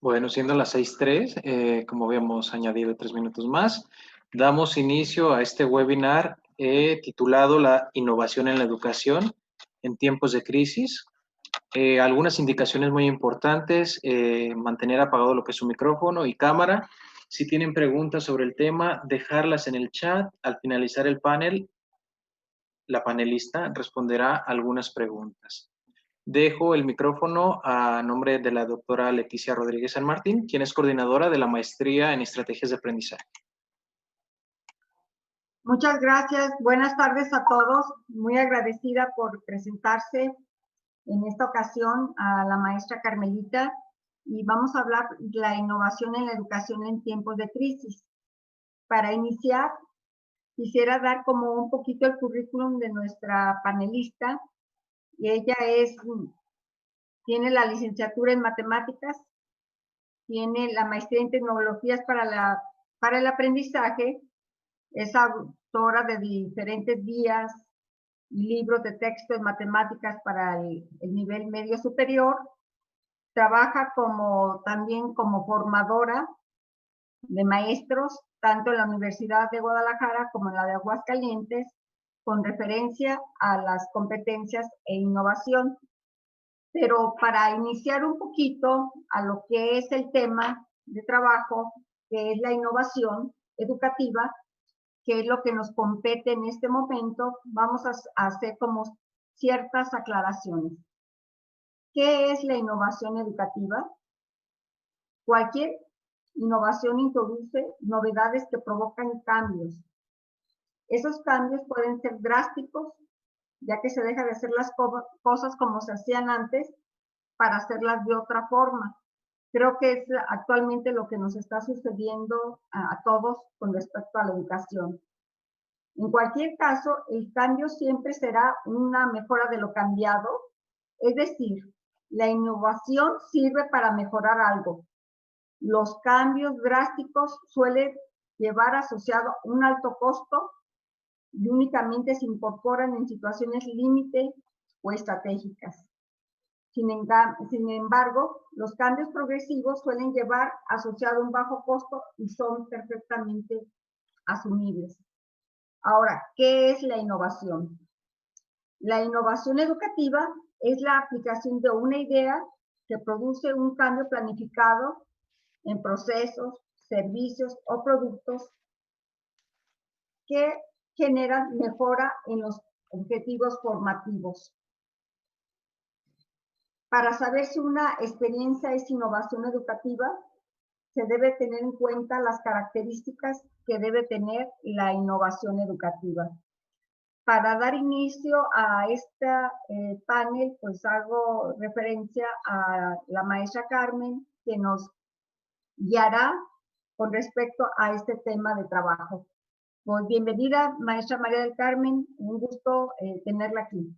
Bueno, siendo las 6:03, como habíamos añadido 3 minutos más, damos inicio a este webinar titulado La innovación en la educación en tiempos de crisis. Algunas indicaciones muy importantes: mantener apagado lo que es su micrófono y cámara. Si tienen preguntas sobre el tema, dejarlas en el chat. Al finalizar el panel, la panelista responderá algunas preguntas. Dejo el micrófono a nombre de la doctora Leticia Rodríguez San Martín, quien es coordinadora de la maestría en estrategias de aprendizaje. Muchas gracias. Buenas tardes a todos. Muy agradecida por presentarse en esta ocasión a la maestra Carmelita, y vamos a hablar de la innovación en la educación en tiempos de crisis. Para iniciar, quisiera dar como un poquito el currículum de nuestra panelista. Y ella tiene la licenciatura en matemáticas, tiene la maestría en tecnologías para el aprendizaje, es autora de diferentes guías y libros de texto en matemáticas para el nivel medio superior. Trabaja también como formadora de maestros, tanto en la Universidad de Guadalajara como en la de Aguascalientes, con referencia a las competencias e innovación. Pero para iniciar un poquito a lo que es el tema de trabajo, que es la innovación educativa, que es lo que nos compete en este momento, vamos a hacer como ciertas aclaraciones. ¿Qué es la innovación educativa? Cualquier innovación introduce novedades que provocan cambios. Esos cambios pueden ser drásticos, ya que se deja de hacer las cosas como se hacían antes para hacerlas de otra forma. Creo que es actualmente lo que nos está sucediendo a todos con respecto a la educación. En cualquier caso, el cambio siempre será una mejora de lo cambiado, es decir, la innovación sirve para mejorar algo. Los cambios drásticos suelen llevar asociado un alto costo y únicamente se incorporan en situaciones límite o estratégicas. Sin embargo, los cambios progresivos suelen llevar asociado un bajo costo y son perfectamente asumibles. Ahora, ¿qué es la innovación? La innovación educativa es la aplicación de una idea que produce un cambio planificado en procesos, servicios o productos que generan mejora en los objetivos formativos. Para saber si una experiencia es innovación educativa, se debe tener en cuenta las características que debe tener la innovación educativa. Para dar inicio a este panel, pues hago referencia a la maestra Carmen, que nos guiará con respecto a este tema de trabajo. Pues bienvenida, maestra María del Carmen, un gusto tenerla aquí.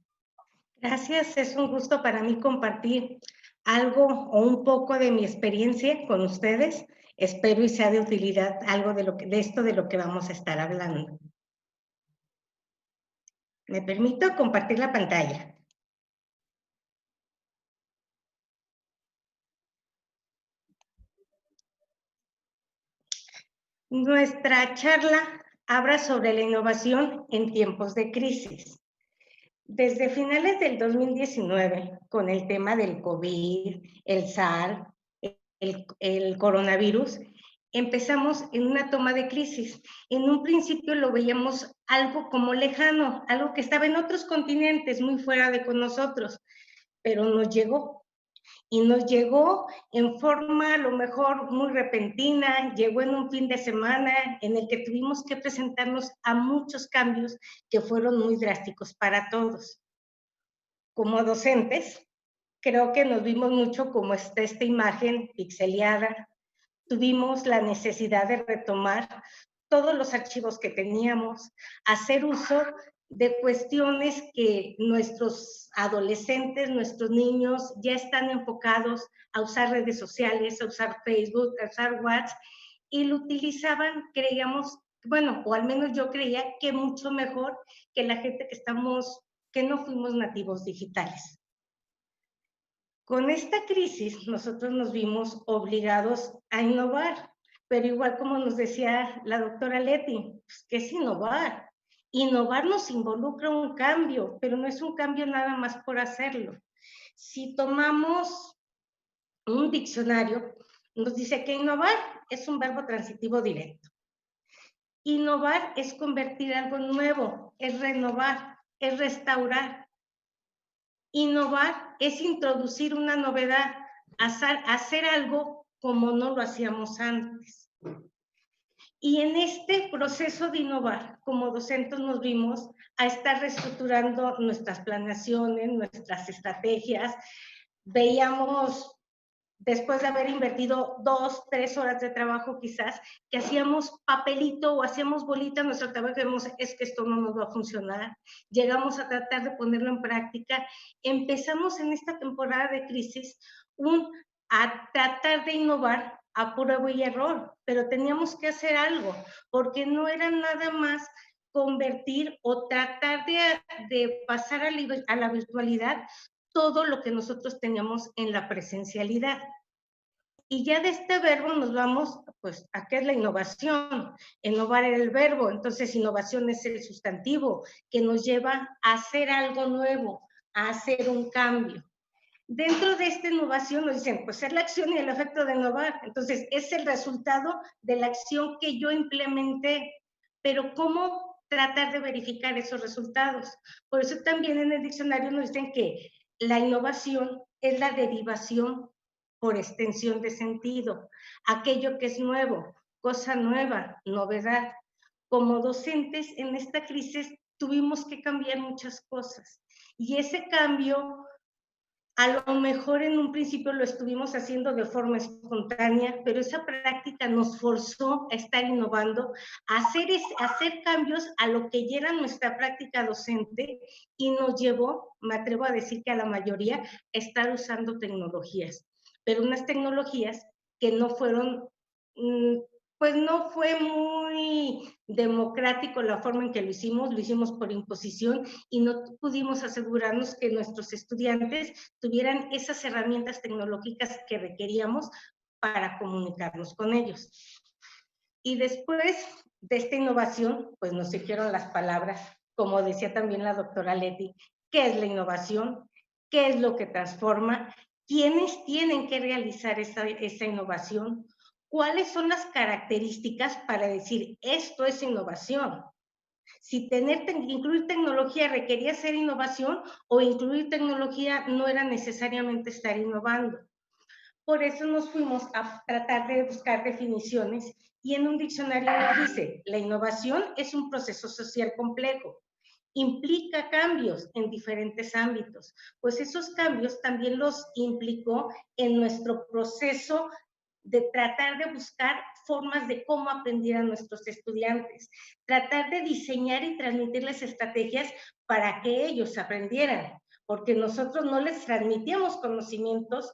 Gracias, es un gusto para mí compartir algo o un poco de mi experiencia con ustedes. Espero y sea de utilidad algo de esto de lo que vamos a estar hablando. Me permito compartir la pantalla. Nuestra charla habla sobre la innovación en tiempos de crisis. Desde finales del 2019, con el tema del COVID, el SARS, el coronavirus, empezamos en una toma de crisis. En un principio lo veíamos algo como lejano, algo que estaba en otros continentes, muy fuera de con nosotros, pero nos llegó. Y nos llegó en forma a lo mejor muy repentina, llegó en un fin de semana en el que tuvimos que presentarnos a muchos cambios que fueron muy drásticos para todos. Como docentes, creo que nos vimos mucho como esta imagen pixeleada. Tuvimos la necesidad de retomar todos los archivos que teníamos, hacer uso de cuestiones que nuestros adolescentes, nuestros niños ya están enfocados a usar redes sociales, a usar Facebook, a usar WhatsApp, y lo utilizaban, creíamos, bueno, o al menos yo creía que mucho mejor que la gente que no fuimos nativos digitales. Con esta crisis nosotros nos vimos obligados a innovar, pero igual como nos decía la doctora Leti, pues, ¿qué es innovar? Innovar nos involucra un cambio, pero no es un cambio nada más por hacerlo. Si tomamos un diccionario, nos dice que innovar es un verbo transitivo directo. Innovar es convertir algo nuevo, es renovar, es restaurar. Innovar es introducir una novedad, hacer algo como no lo hacíamos antes. Y en este proceso de innovar, como docentes nos vimos a estar reestructurando nuestras planeaciones, nuestras estrategias. Veíamos, después de haber invertido 2, 3 horas de trabajo quizás, que hacíamos papelito o hacíamos bolita en nuestro trabajo y vemos, es que esto no nos va a funcionar. Llegamos a tratar de ponerlo en práctica. Empezamos en esta temporada de crisis a tratar de innovar a prueba y error, pero teníamos que hacer algo, porque no era nada más convertir o tratar de pasar a la virtualidad todo lo que nosotros teníamos en la presencialidad. Y ya de este verbo nos vamos, pues, ¿a qué es la innovación? Innovar era el verbo, entonces innovación es el sustantivo que nos lleva a hacer algo nuevo, a hacer un cambio. Dentro de esta innovación nos dicen, pues es la acción y el efecto de innovar. Entonces, es el resultado de la acción que yo implementé. Pero ¿cómo tratar de verificar esos resultados? Por eso también en el diccionario nos dicen que la innovación es la derivación por extensión de sentido. Aquello que es nuevo, cosa nueva, novedad. Como docentes en esta crisis tuvimos que cambiar muchas cosas. Y ese cambio a lo mejor en un principio lo estuvimos haciendo de forma espontánea, pero esa práctica nos forzó a estar innovando, a hacer cambios a lo que ya era nuestra práctica docente y nos llevó, me atrevo a decir que a la mayoría, a estar usando tecnologías, pero unas tecnologías que no fueron, pues no fue muy democrático la forma en que lo hicimos por imposición y no pudimos asegurarnos que nuestros estudiantes tuvieran esas herramientas tecnológicas que requeríamos para comunicarnos con ellos. Y después de esta innovación, pues nos surgieron las palabras, como decía también la doctora Leti, ¿qué es la innovación? ¿Qué es lo que transforma? ¿Quiénes tienen que realizar esa innovación? ¿Cuáles son las características para decir esto es innovación? Si incluir tecnología requería ser innovación o incluir tecnología no era necesariamente estar innovando. Por eso nos fuimos a tratar de buscar definiciones y en un diccionario nos dice, la innovación es un proceso social complejo, implica cambios en diferentes ámbitos, pues esos cambios también los implicó en nuestro proceso de tratar de buscar formas de cómo aprendieran nuestros estudiantes, tratar de diseñar y transmitirles estrategias para que ellos aprendieran, porque nosotros no les transmitíamos conocimientos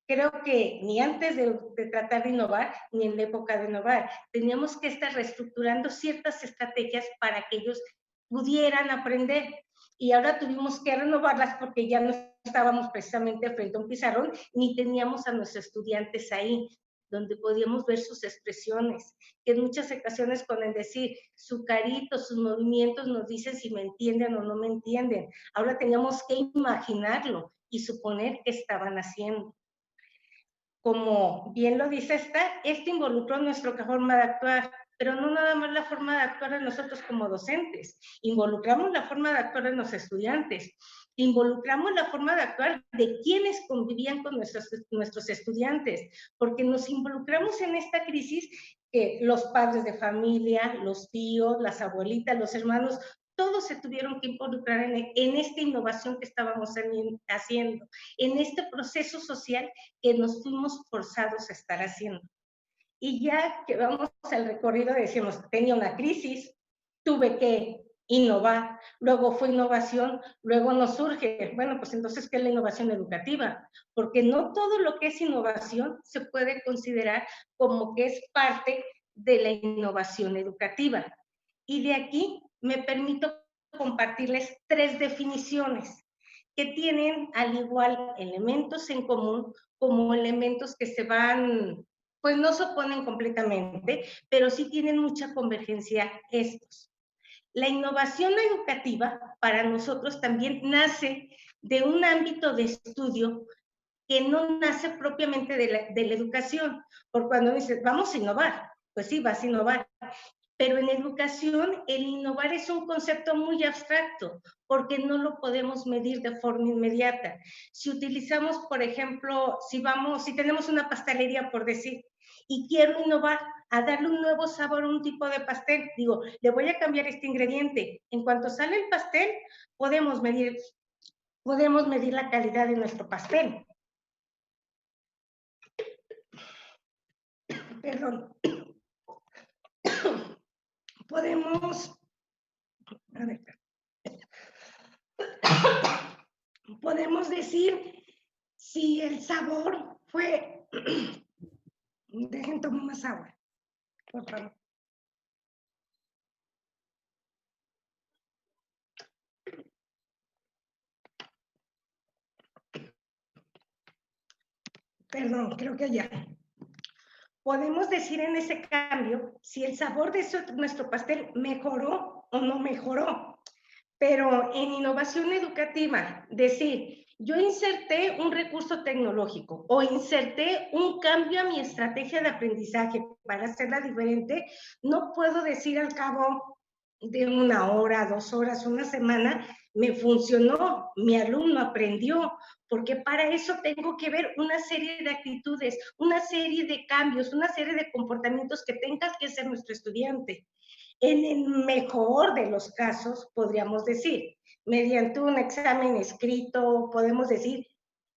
creo que ni antes de tratar de innovar, ni en la época de innovar. Teníamos que estar reestructurando ciertas estrategias para que ellos pudieran aprender. Y ahora tuvimos que renovarlas porque ya no estábamos precisamente frente a un pizarrón, ni teníamos a nuestros estudiantes ahí, donde podíamos ver sus expresiones, que en muchas ocasiones con el decir su carito, sus movimientos nos dicen si me entienden o no me entienden. Ahora teníamos que imaginarlo y suponer qué estaban haciendo. Como bien lo dice esto involucró nuestra forma de actuar, pero no nada más la forma de actuar de nosotros como docentes, involucramos la forma de actuar de los estudiantes, involucramos la forma de actuar de quienes convivían con nuestros estudiantes, porque nos involucramos en esta crisis que los padres de familia, los tíos, las abuelitas, los hermanos, todos se tuvieron que involucrar en esta innovación que estábamos haciendo, en este proceso social que nos fuimos forzados a estar haciendo. Y ya que vamos al recorrido, decimos, tenía una crisis, tuve que innovar, luego fue innovación, luego nos surge, bueno, pues entonces, ¿qué es la innovación educativa? Porque no todo lo que es innovación se puede considerar como que es parte de la innovación educativa. Y de aquí me permito compartirles 3 definiciones que tienen al igual elementos en común como elementos que se van, pues no se oponen completamente, pero sí tienen mucha convergencia estos. La innovación educativa para nosotros también nace de un ámbito de estudio que no nace propiamente de la educación, porque cuando dices, vamos a innovar, pues sí, vas a innovar, pero en educación el innovar es un concepto muy abstracto, porque no lo podemos medir de forma inmediata. Si utilizamos, por ejemplo, si tenemos una pastelería, por decir, y quiero innovar a darle un nuevo sabor a un tipo de pastel, digo, le voy a cambiar este ingrediente. En cuanto sale el pastel, podemos medir la calidad de nuestro pastel. Perdón. Podemos decir si el sabor fue... Dejen tomar más agua, por favor. Perdón, creo que ya. Podemos decir en ese cambio si el sabor de nuestro pastel mejoró o no mejoró. Pero en innovación educativa, decir, yo inserté un recurso tecnológico o inserté un cambio a mi estrategia de aprendizaje para hacerla diferente, no puedo decir al cabo de 1 hora, 2 horas, una semana, me funcionó, mi alumno aprendió, porque para eso tengo que ver una serie de actitudes, una serie de cambios, una serie de comportamientos que tenga que ser nuestro estudiante. En el mejor de los casos, podríamos decir, mediante un examen escrito, podemos decir,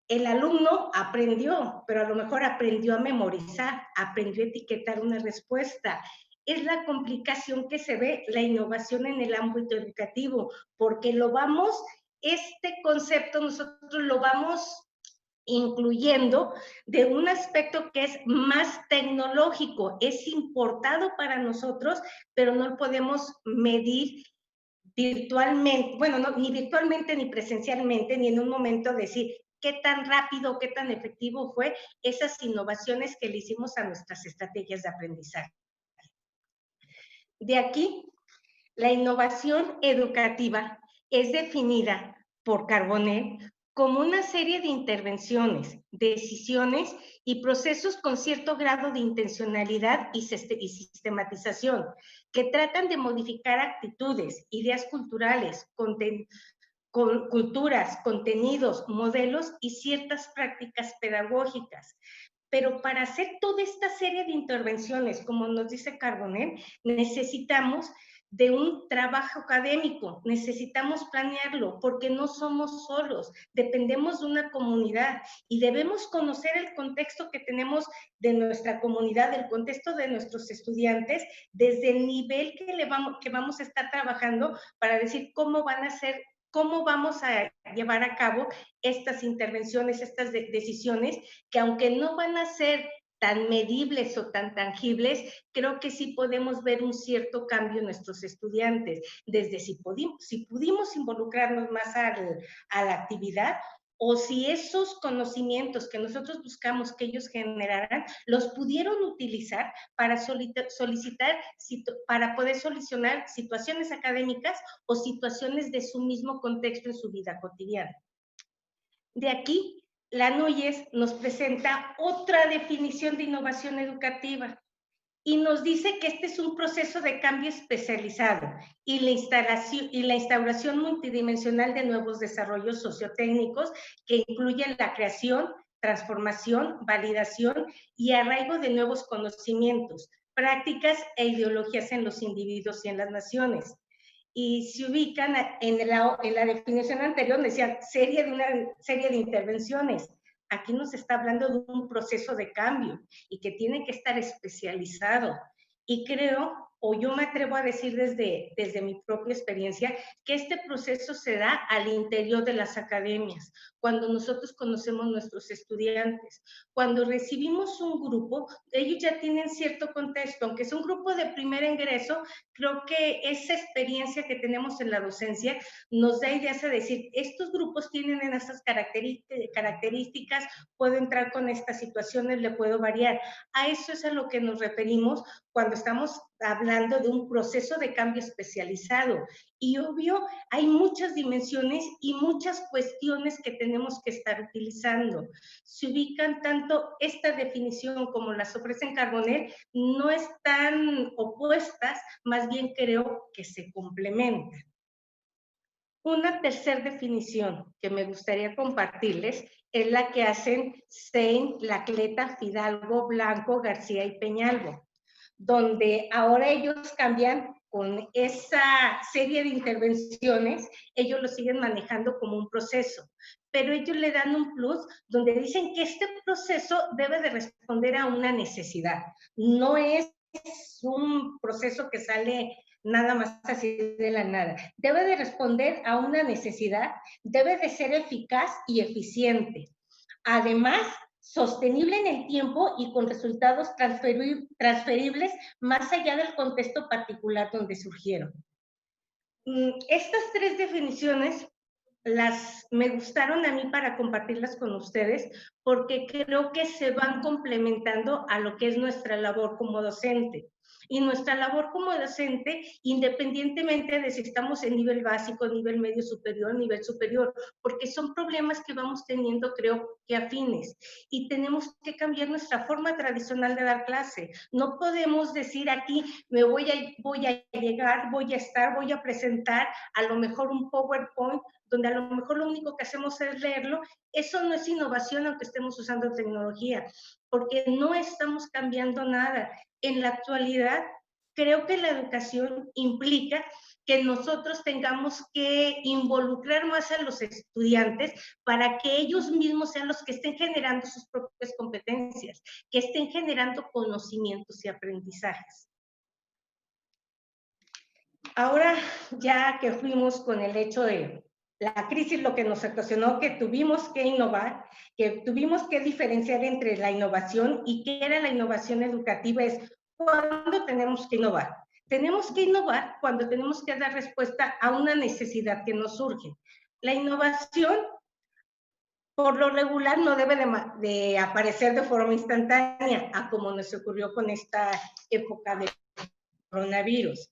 el alumno aprendió, pero a lo mejor aprendió a memorizar, aprendió a etiquetar una respuesta. Es la complicación que se ve la innovación en el ámbito educativo, porque este concepto nosotros lo vamos incluyendo de un aspecto que es más tecnológico, es importado para nosotros, pero no lo podemos medir virtualmente, bueno, no, ni virtualmente ni presencialmente, ni en un momento decir qué tan rápido, qué tan efectivo fue esas innovaciones que le hicimos a nuestras estrategias de aprendizaje. De aquí, la innovación educativa es definida por Carbonell como una serie de intervenciones, decisiones y procesos con cierto grado de intencionalidad y sistematización, que tratan de modificar actitudes, ideas culturales, culturas, contenidos, modelos y ciertas prácticas pedagógicas. Pero para hacer toda esta serie de intervenciones, como nos dice Carbonell, necesitamos de un trabajo académico, necesitamos planearlo porque no somos solos, dependemos de una comunidad y debemos conocer el contexto que tenemos de nuestra comunidad, el contexto de nuestros estudiantes, desde el nivel que vamos a estar trabajando para decir cómo vamos a llevar a cabo estas intervenciones, estas decisiones, que aunque no van a ser tan medibles o tan tangibles, creo que sí podemos ver un cierto cambio en nuestros estudiantes, desde si pudimos involucrarnos más a la actividad, o si esos conocimientos que nosotros buscamos que ellos generaran, los pudieron utilizar para para poder solucionar situaciones académicas o situaciones de su mismo contexto en su vida cotidiana. De aquí, la Núñez nos presenta otra definición de innovación educativa y nos dice que este es un proceso de cambio especializado y la instauración multidimensional de nuevos desarrollos sociotécnicos que incluyen la creación, transformación, validación y arraigo de nuevos conocimientos, prácticas e ideologías en los individuos y en las naciones. Y se ubican en la definición anterior, decían una serie de intervenciones. Aquí nos está hablando de un proceso de cambio y que tiene que estar especializado. Y creo o yo me atrevo a decir desde mi propia experiencia, que este proceso se da al interior de las academias, cuando nosotros conocemos nuestros estudiantes. Cuando recibimos un grupo, ellos ya tienen cierto contexto, aunque es un grupo de primer ingreso, creo que esa experiencia que tenemos en la docencia nos da ideas a decir, estos grupos tienen en estas características, puedo entrar con estas situaciones, le puedo variar. A eso es a lo que nos referimos cuando estamos hablando de un proceso de cambio especializado. Y obvio, hay muchas dimensiones y muchas cuestiones que tenemos que estar utilizando. Se ubican tanto esta definición como las ofrece en Carbonell, no están opuestas, más bien creo que se complementan. Una tercera definición que me gustaría compartirles es la que hacen Stein, Lacleta, Fidalgo, Blanco, García y Peñalvo, donde ahora ellos cambian con esa serie de intervenciones, ellos lo siguen manejando como un proceso, pero ellos le dan un plus donde dicen que este proceso debe de responder a una necesidad, no es un proceso que sale nada más así de la nada. Debe de responder a una necesidad, debe de ser eficaz y eficiente. Además, sostenible en el tiempo y con resultados transferibles más allá del contexto particular donde surgieron. Estas tres definiciones me gustaron a mí para compartirlas con ustedes porque creo que se van complementando a lo que es nuestra labor como docente. Y nuestra labor como docente, independientemente de si estamos en nivel básico, nivel medio superior, nivel superior, porque son problemas que vamos teniendo, creo que afines. Y tenemos que cambiar nuestra forma tradicional de dar clase. No podemos decir aquí, me voy a llegar, voy a estar, voy a presentar a lo mejor un PowerPoint, donde a lo mejor lo único que hacemos es leerlo. Eso no es innovación aunque estemos usando tecnología, porque no estamos cambiando nada. En la actualidad, creo que la educación implica que nosotros tengamos que involucrar más a los estudiantes para que ellos mismos sean los que estén generando sus propias competencias, que estén generando conocimientos y aprendizajes. Ahora, ya que fuimos con el hecho de la crisis, lo que nos ocasionó que tuvimos que innovar, que tuvimos que diferenciar entre la innovación y qué era la innovación educativa, es cuándo tenemos que innovar. Tenemos que innovar cuando tenemos que dar respuesta a una necesidad que nos surge. La innovación, por lo regular, no debe de aparecer de forma instantánea, a como nos ocurrió con esta época de coronavirus.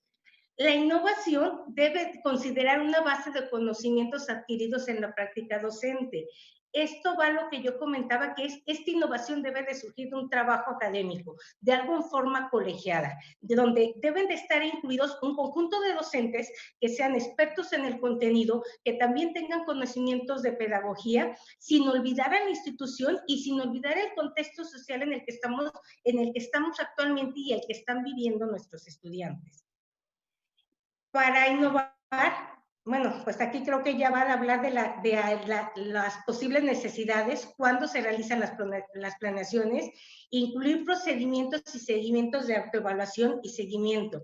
La innovación debe considerar una base de conocimientos adquiridos en la práctica docente. Esto va a lo que yo comentaba, que es esta innovación debe de surgir de un trabajo académico, de algo en forma colegiada, de donde deben de estar incluidos un conjunto de docentes que sean expertos en el contenido, que también tengan conocimientos de pedagogía, sin olvidar a la institución y sin olvidar el contexto social en el que estamos actualmente y el que están viviendo nuestros estudiantes. Para innovar, bueno, pues aquí creo que ya van a hablar de las posibles necesidades, cuándo se realizan las planeaciones, incluir procedimientos y seguimientos de autoevaluación y seguimiento.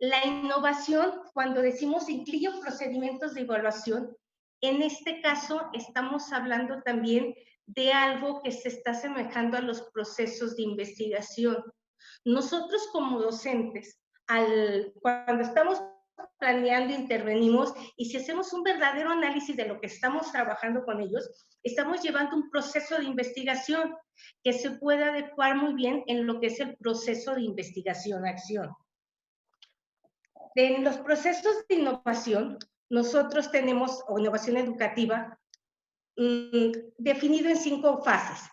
La innovación, cuando decimos incluye procedimientos de evaluación, en este caso estamos hablando también de algo que se está asemejando a los procesos de investigación. Nosotros como docentes, cuando estamos planeando, intervenimos, y si hacemos un verdadero análisis de lo que estamos trabajando con ellos, estamos llevando un proceso de investigación que se puede adecuar muy bien en lo que es el proceso de investigación-acción. En los procesos de innovación, nosotros tenemos, o innovación educativa, definido en 5 fases.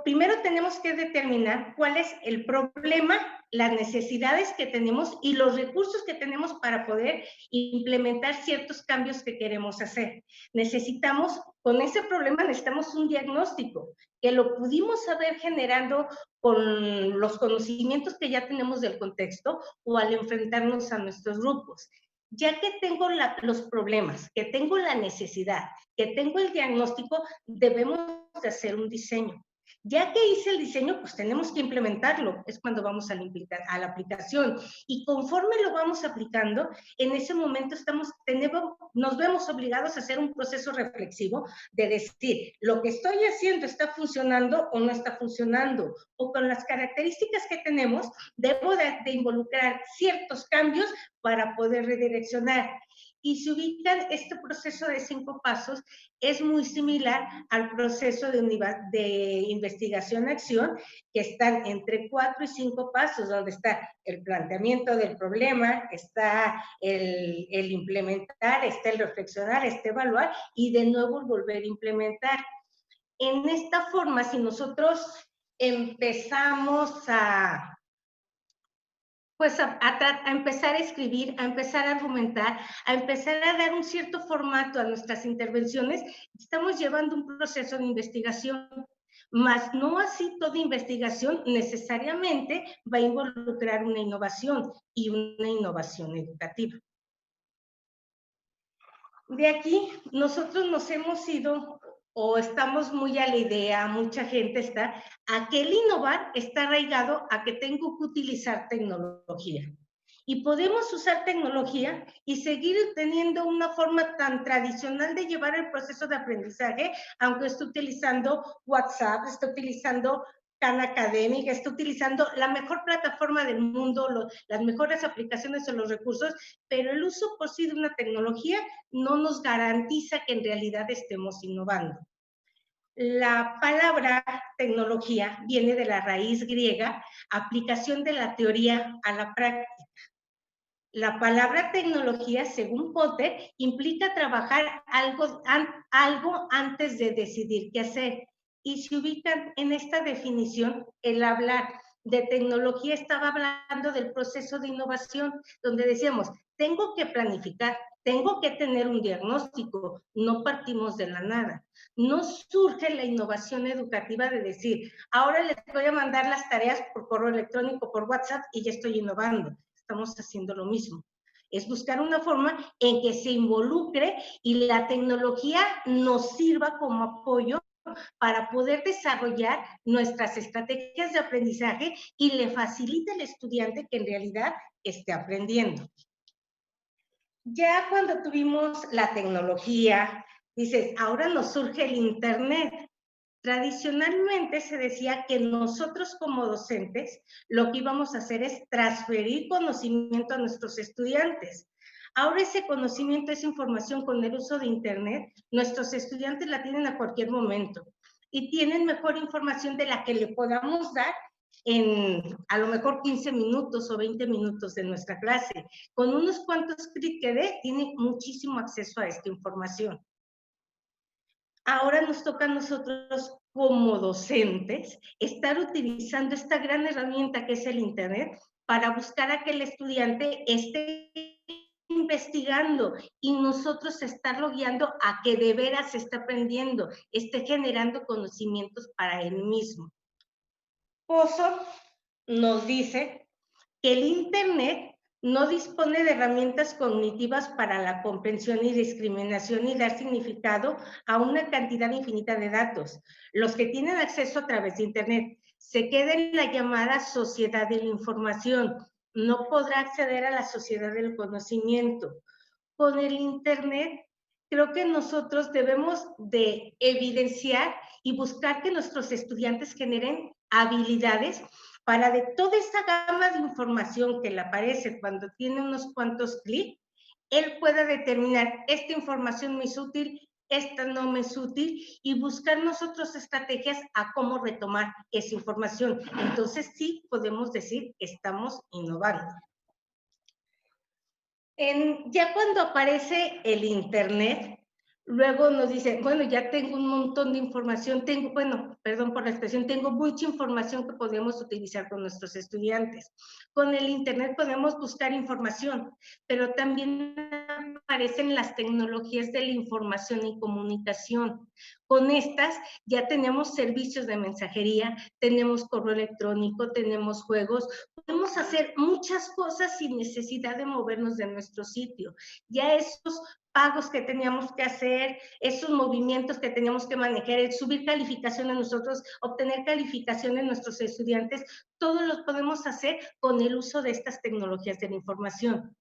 Primero tenemos que determinar cuál es el problema, las necesidades que tenemos y los recursos que tenemos para poder implementar ciertos cambios que queremos hacer. Con ese problema necesitamos un diagnóstico, que lo pudimos haber generando con los conocimientos que ya tenemos del contexto o al enfrentarnos a nuestros grupos. Ya que tengo los problemas, que tengo la necesidad, que tengo el diagnóstico, debemos de hacer un diseño. Ya que hice el diseño, pues tenemos que implementarlo, es cuando vamos a la aplicación. Y conforme lo vamos aplicando, en ese momento nos vemos obligados a hacer un proceso reflexivo de decir, lo que estoy haciendo está funcionando o no está funcionando, o con las características que tenemos, debo de involucrar ciertos cambios para poder redireccionar. Y si ubican, este proceso de 5 pasos es muy similar al proceso de investigación-acción, que están entre 4 y 5 pasos, donde está el planteamiento del problema, está el implementar, está el reflexionar, está evaluar y de nuevo volver a implementar. En esta forma, si nosotros empezamos pues a empezar a escribir, a empezar a argumentar, a empezar a dar un cierto formato a nuestras intervenciones, estamos llevando un proceso de investigación, mas no así toda investigación necesariamente va a involucrar una innovación y una innovación educativa. De aquí, nosotros nos hemos ido o estamos muy a la idea, mucha gente está, a que el innovar está arraigado a que tengo que utilizar tecnología. Y podemos usar tecnología y seguir teniendo una forma tan tradicional de llevar el proceso de aprendizaje, aunque esté utilizando WhatsApp, esté utilizando Khan Academic, está utilizando la mejor plataforma del mundo, las mejores aplicaciones o los recursos, pero el uso por sí de una tecnología no nos garantiza que en realidad estemos innovando. La palabra tecnología viene de la raíz griega, aplicación de la teoría a la práctica. La palabra tecnología, según Potter, implica trabajar algo antes de decidir qué hacer. Y si ubican en esta definición, el hablar de tecnología estaba hablando del proceso de innovación, donde decíamos, tengo que planificar, tengo que tener un diagnóstico, no partimos de la nada. No surge la innovación educativa de decir, ahora les voy a mandar las tareas por correo electrónico, por WhatsApp y ya estoy innovando. Estamos haciendo lo mismo. Es buscar una forma en que se involucre y la tecnología nos sirva como apoyo para poder desarrollar nuestras estrategias de aprendizaje y le facilite al estudiante que en realidad esté aprendiendo. Ya cuando tuvimos la tecnología, dices, ahora nos surge el Internet. Tradicionalmente se decía que nosotros como docentes lo que íbamos a hacer es transferir conocimiento a nuestros estudiantes. Ahora ese conocimiento, esa información con el uso de Internet, nuestros estudiantes la tienen a cualquier momento y tienen mejor información de la que le podamos dar en a lo mejor 15 minutos o 20 minutos de nuestra clase. Con unos cuantos clics que dé, tiene muchísimo acceso a esta información. Ahora nos toca a nosotros como docentes estar utilizando esta gran herramienta que es el Internet para buscar a que el estudiante esté investigando y nosotros estarlo guiando a que de veras esté aprendiendo, esté generando conocimientos para él mismo. Pozo nos dice que el Internet no dispone de herramientas cognitivas para la comprensión y discriminación y dar significado a una cantidad infinita de datos. Los que tienen acceso a través de Internet se quedan en la llamada sociedad de la información. No podrá acceder a la sociedad del conocimiento. Con el Internet, creo que nosotros debemos de evidenciar y buscar que nuestros estudiantes generen habilidades para de toda esta gama de información que le aparece cuando tiene unos cuantos clics, él pueda determinar esta información me es útil, esta no me es útil y buscar nosotros estrategias a cómo retomar esa información. Entonces sí podemos decir que estamos innovando. Ya cuando aparece el Internet, luego nos dicen, bueno, ya tengo un montón de información, perdón por la expresión, tengo mucha información que podemos utilizar con nuestros estudiantes. Con el Internet podemos buscar información, pero también aparecen las tecnologías de la información y comunicación. Con estas ya tenemos servicios de mensajería, tenemos correo electrónico, tenemos juegos, podemos hacer muchas cosas sin necesidad de movernos de nuestro sitio. Ya esos pagos que teníamos que hacer, esos movimientos que teníamos que manejar, el subir calificaciones nosotros, obtener calificaciones nuestros estudiantes, todos los podemos hacer con el uso de estas tecnologías de la información.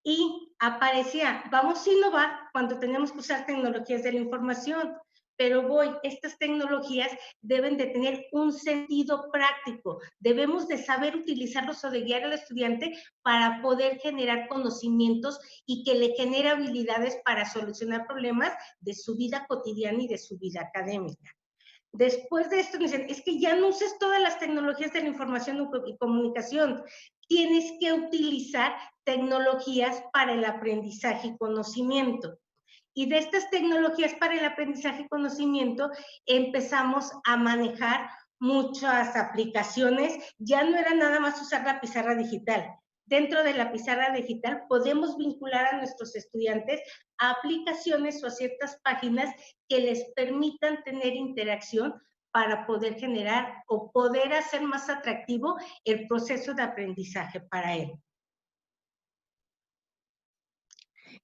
Y aparecía, vamos a innovar cuando tenemos que usar tecnologías de la información, pero estas tecnologías deben de tener un sentido práctico, debemos de saber utilizarlos o de guiar al estudiante para poder generar conocimientos y que le genere habilidades para solucionar problemas de su vida cotidiana y de su vida académica. Después de esto me dicen, es que ya no uses todas las tecnologías de la información y comunicación, tienes que utilizar tecnologías para el aprendizaje y conocimiento. Y de estas tecnologías para el aprendizaje y conocimiento empezamos a manejar muchas aplicaciones. Ya no era nada más usar la pizarra digital. Dentro de la pizarra digital podemos vincular a nuestros estudiantes a aplicaciones o a ciertas páginas que les permitan tener interacción para poder generar o poder hacer más atractivo el proceso de aprendizaje para él.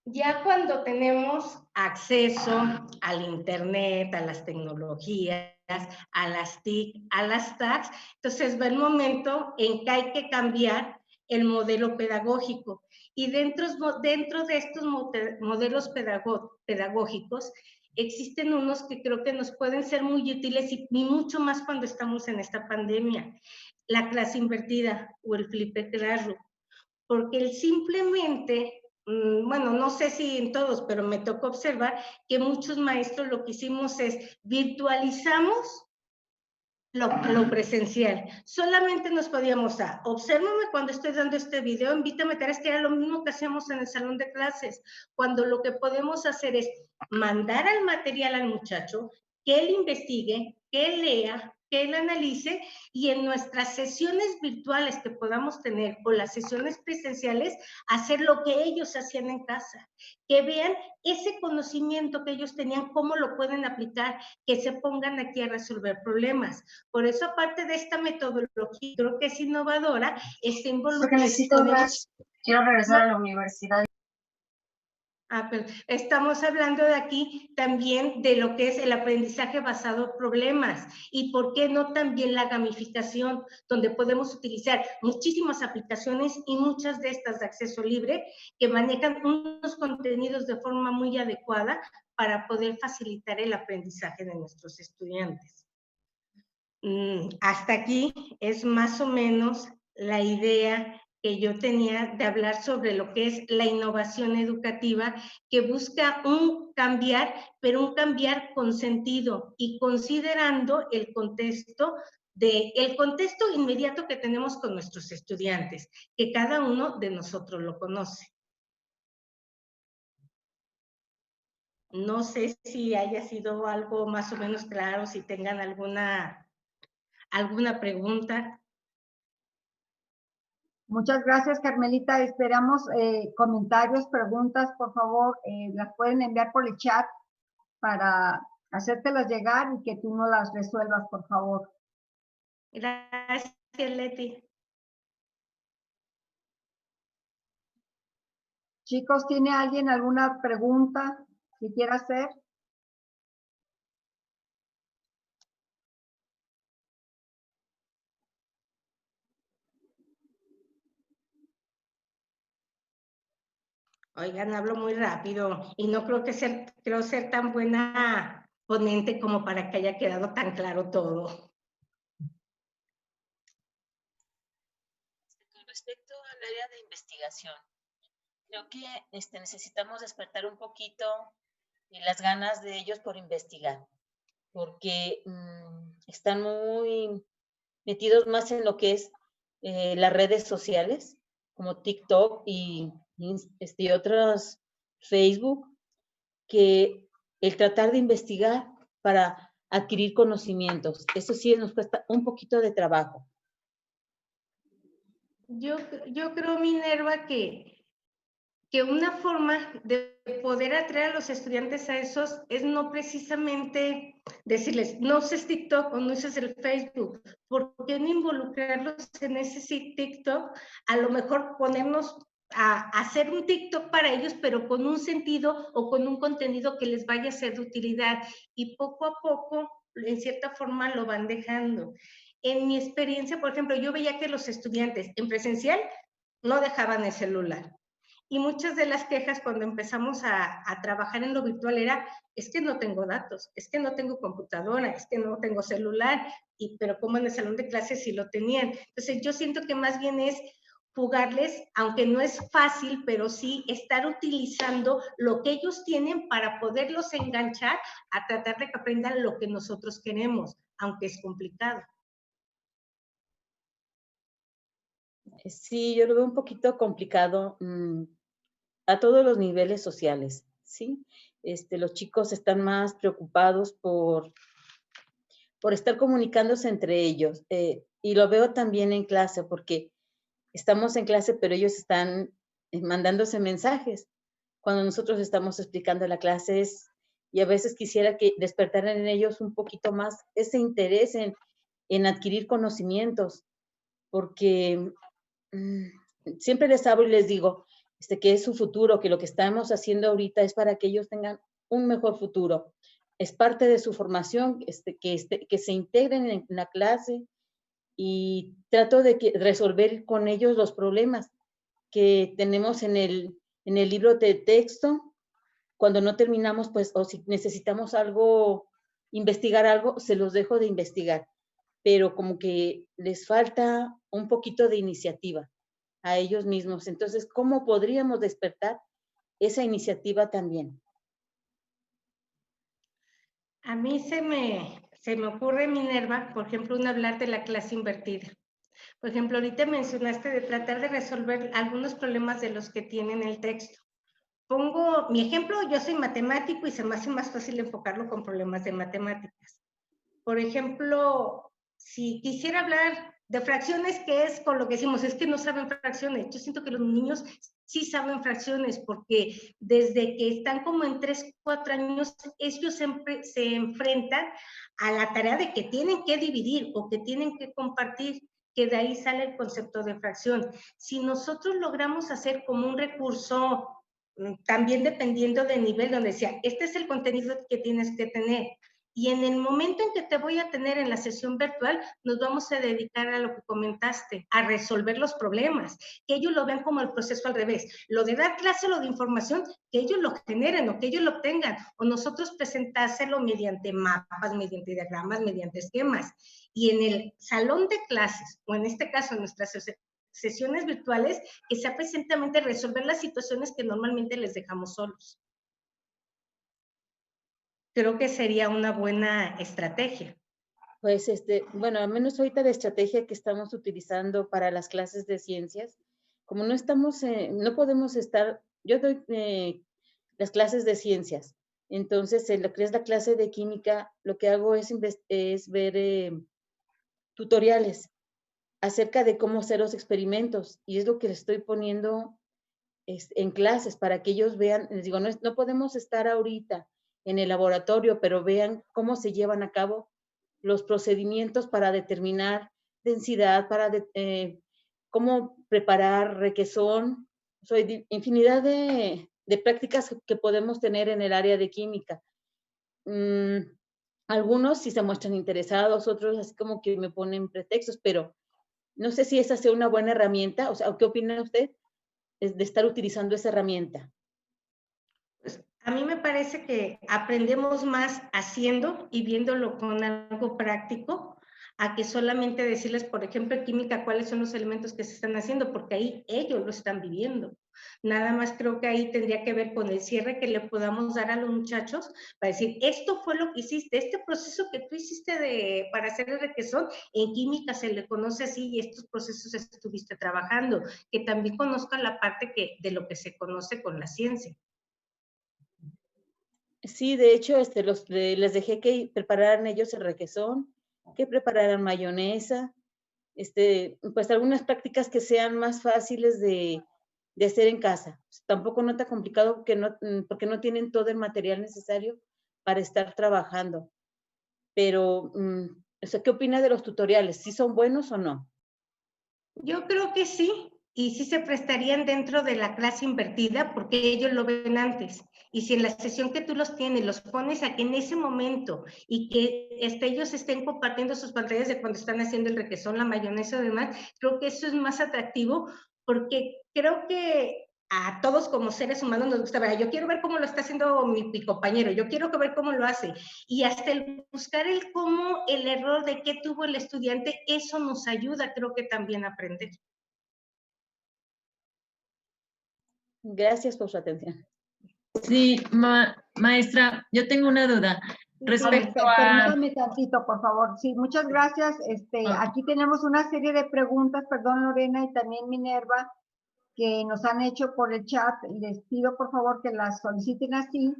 Ya cuando tenemos acceso al internet, a las tecnologías, a las TIC, a las TACs, entonces va el momento en que hay que cambiar el modelo pedagógico. Y dentro de estos modelos pedagógicos, existen unos que creo que nos pueden ser muy útiles y mucho más cuando estamos en esta pandemia. La clase invertida o el flipped classroom. Porque el simplemente, bueno, no sé si en todos, pero me tocó observar que muchos maestros lo que hicimos es virtualizamos lo presencial. Solamente nos podíamos obsérvame cuando estoy dando este video, invítame a tareas, que era lo mismo que hacíamos en el salón de clases, cuando lo que podemos hacer es mandar al material al muchacho, que él investigue, que él lea, que él analice, y en nuestras sesiones virtuales que podamos tener o las sesiones presenciales, hacer lo que ellos hacían en casa, que vean ese conocimiento que ellos tenían, cómo lo pueden aplicar, que se pongan aquí a resolver problemas. Por eso, aparte de esta metodología, creo que es innovadora, está involucrada. Porque necesito más, quiero regresar a la universidad. Pero estamos hablando de aquí también de lo que es el aprendizaje basado en problemas y por qué no también la gamificación, donde podemos utilizar muchísimas aplicaciones y muchas de estas de acceso libre que manejan unos contenidos de forma muy adecuada para poder facilitar el aprendizaje de nuestros estudiantes. Hasta aquí es más o menos la idea que yo tenía de hablar sobre lo que es la innovación educativa, que busca un cambiar, pero un cambiar con sentido y considerando el contexto inmediato que tenemos con nuestros estudiantes, que cada uno de nosotros lo conoce. No sé si haya sido algo más o menos claro, si tengan alguna pregunta. Muchas gracias, Carmelita. Esperamos comentarios, preguntas, por favor, las pueden enviar por el chat para hacértelas llegar y que tú no las resuelvas, por favor. Gracias, Leti. Chicos, ¿tiene alguien alguna pregunta que quiera hacer? Oigan, hablo muy rápido y no creo ser tan buena ponente como para que haya quedado tan claro todo. Con respecto al área de investigación, creo que necesitamos despertar un poquito las ganas de ellos por investigar, porque están muy metidos más en lo que es las redes sociales, como TikTok y otras, Facebook, que el tratar de investigar para adquirir conocimientos. Eso sí nos cuesta un poquito de trabajo. Yo creo, Minerva, que que una forma de poder atraer a los estudiantes a esos es no precisamente decirles, no uses TikTok o no uses el Facebook, ¿por qué no involucrarlos en ese TikTok? A lo mejor ponernos a hacer un TikTok para ellos, pero con un sentido o con un contenido que les vaya a ser de utilidad, y poco a poco, en cierta forma, lo van dejando. En mi experiencia, por ejemplo, yo veía que los estudiantes en presencial no dejaban el celular. Y muchas de las quejas cuando empezamos a trabajar en lo virtual era, es que no tengo datos, es que no tengo computadora, es que no tengo celular, pero como en el salón de clases sí lo tenían. Entonces yo siento que más bien es jugarles, aunque no es fácil, pero sí estar utilizando lo que ellos tienen para poderlos enganchar a tratar de que aprendan lo que nosotros queremos, aunque es complicado. Sí, yo lo veo un poquito complicado a todos los niveles sociales, ¿sí? Los chicos están más preocupados por estar comunicándose entre ellos. Y lo veo también en clase, porque estamos en clase, pero ellos están mandándose mensajes cuando nosotros estamos explicando la clase. Y a veces quisiera que despertaran en ellos un poquito más ese interés en adquirir conocimientos, porque siempre les hablo y les digo que es su futuro, que lo que estamos haciendo ahorita es para que ellos tengan un mejor futuro. Es parte de su formación, que se integren en la clase, y trato de resolver con ellos los problemas que tenemos en el libro de texto. Cuando no terminamos, pues, o si necesitamos algo, investigar algo, se los dejo de investigar, pero como que les falta un poquito de iniciativa a ellos mismos. Entonces, ¿cómo podríamos despertar esa iniciativa también? A mí se me ocurre, Minerva, por ejemplo, hablar de la clase invertida. Por ejemplo, ahorita mencionaste de tratar de resolver algunos problemas de los que tienen el texto. Pongo mi ejemplo, yo soy matemático y se me hace más fácil enfocarlo con problemas de matemáticas. Por ejemplo, si quisiera hablar de fracciones, ¿qué es con lo que decimos? Es que no saben fracciones. Yo siento que los niños sí saben fracciones, porque desde que están como en 3, 4 años, ellos siempre se enfrentan a la tarea de que tienen que dividir o que tienen que compartir, que de ahí sale el concepto de fracción. Si nosotros logramos hacer como un recurso, también dependiendo del nivel, donde decía, este es el contenido que tienes que tener, y en el momento en que te voy a tener en la sesión virtual, nos vamos a dedicar a lo que comentaste, a resolver los problemas, que ellos lo vean como el proceso al revés. Lo de dar clase, lo de información, que ellos lo generen o que ellos lo obtengan, o nosotros presentárselo mediante mapas, mediante diagramas, mediante esquemas. Y en el salón de clases, o en este caso en nuestras sesiones virtuales, que sea precisamente resolver las situaciones que normalmente les dejamos solos. Creo que sería una buena estrategia. Pues, bueno, al menos ahorita la estrategia que estamos utilizando para las clases de ciencias, como no estamos, no podemos estar, yo doy las clases de ciencias, entonces en lo que es la clase de química, lo que hago es ver tutoriales acerca de cómo hacer los experimentos, y es lo que les estoy poniendo en clases para que ellos vean. Les digo, no podemos estar ahorita en el laboratorio, pero vean cómo se llevan a cabo los procedimientos para determinar densidad, cómo preparar requesón. Hay infinidad de prácticas que podemos tener en el área de química. Algunos sí se muestran interesados, otros así como que me ponen pretextos, pero no sé si esa sea una buena herramienta. O sea, ¿qué opina usted de estar utilizando esa herramienta? Pues, a mí me parece que aprendemos más haciendo y viéndolo con algo práctico, a que solamente decirles, por ejemplo, en química, cuáles son los elementos que se están haciendo, porque ahí ellos lo están viviendo. Nada más creo que ahí tendría que ver con el cierre que le podamos dar a los muchachos para decir, esto fue lo que hiciste, este proceso que tú hiciste para hacer el requesón, en química se le conoce así y estos procesos estuviste trabajando, que también conozcan la parte de lo que se conoce con la ciencia. Sí, de hecho, les dejé que prepararan ellos el requesón, que prepararan mayonesa, pues algunas prácticas que sean más fáciles de de hacer en casa. Tampoco no está complicado porque no tienen todo el material necesario para estar trabajando. Pero, o sea, ¿qué opina de los tutoriales? ¿Sí son buenos o no? Yo creo que sí, y sí se prestarían dentro de la clase invertida porque ellos lo ven antes. Y si en la sesión que tú los tienes, los pones aquí en ese momento y que ellos estén compartiendo sus pantallas de cuando están haciendo el requesón, la mayonesa y demás, creo que eso es más atractivo porque creo que a todos como seres humanos nos gusta ver, yo quiero ver cómo lo está haciendo mi compañero, yo quiero ver cómo lo hace. Y hasta el buscar el cómo, el error de qué tuvo el estudiante, eso nos ayuda, creo que también a aprender. Gracias por su atención. Sí, maestra, yo tengo una duda respecto a... Permítame tantito, por favor. Sí, muchas gracias. Aquí tenemos una serie de preguntas, perdón, Lorena, y también Minerva, que nos han hecho por el chat. Les pido, por favor, que las soliciten así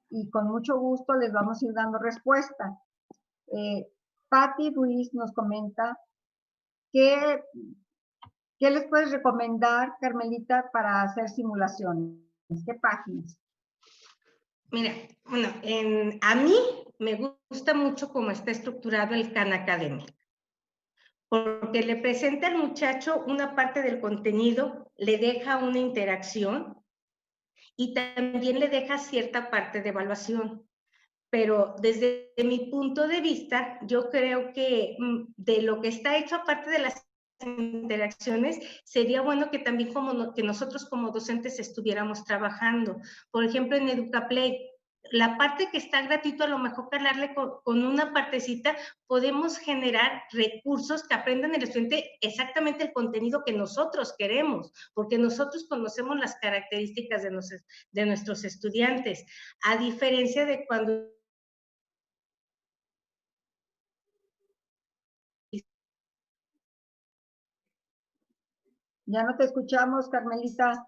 y con mucho gusto les vamos a ir dando respuesta. Patti Ruiz nos comenta ¿qué les puedes recomendar, Carmelita, para hacer simulaciones? ¿Qué páginas? Mira, bueno, a mí me gusta mucho cómo está estructurado el Khan Academy, porque le presenta al muchacho una parte del contenido, le deja una interacción y también le deja cierta parte de evaluación. Pero desde mi punto de vista, yo creo que de lo que está hecho, aparte de las interacciones, sería bueno que también que nosotros como docentes estuviéramos trabajando. Por ejemplo, en EducaPlay, la parte que está gratuito, a lo mejor calarle con una partecita, podemos generar recursos que aprendan el estudiante exactamente el contenido que nosotros queremos, porque nosotros conocemos las características de nuestros estudiantes, a diferencia de cuando Ya no te escuchamos, Carmelita.